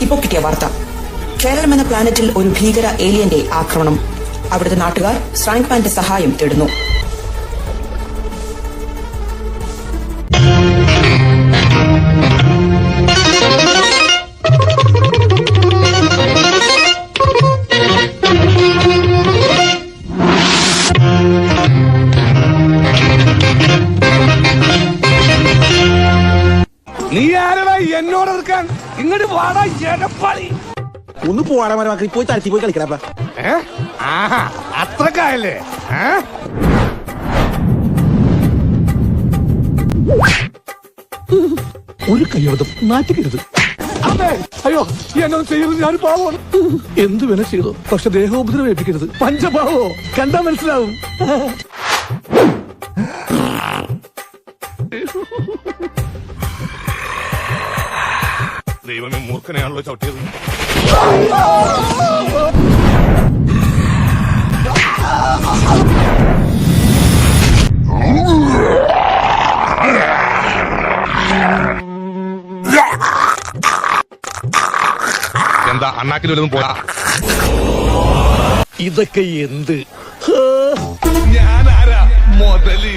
ഇപ്പോൾ കിട്ടിയ വാർത്ത. കേരളം എന്ന പ്ലാനറ്റിൽ ഒരു ഭീകര ഏലിയന്റെ ആക്രമണം. അവിടുത്തെ നാട്ടുകാർ സ്ട്രാങ്ക്മാന്റെ സഹായം തേടുന്നു. നീ ആരടാ എന്നോട് എതിർക്കാൻ? ഇങ്ങോട്ട് വാടാ എടപ്പാളി. ഒന്ന് പോവാടാ മരമാക്കി പോയി തരത്തി പോയി കളിക്കടാ. ആഹാ അത്രക്കായല്ലേ? ഒരു കയ്യബദ്ധം നാറ്റിക്കരുത്. അയ്യോ എന്നൊന്നും ചെയ്യരുത്, ഞാൻ പാവമാണ്. എന്ത് വേണ ചെയ്തോ, പക്ഷെ ദേഹോപദ്രവം ഏൽപ്പിക്കരുത്. പഞ്ചപാവോ കണ്ടാ മനസ്സിലാവും. ദൈവമേ, മൂർഖനെയാണല്ലോ ചവിട്ടിയത്. എന്താ അണ്ണാക്കിൽ വല്ലതും പോയാ? ഇതൊക്കെ എന്ത്? ഞാനാരാ? മുതല്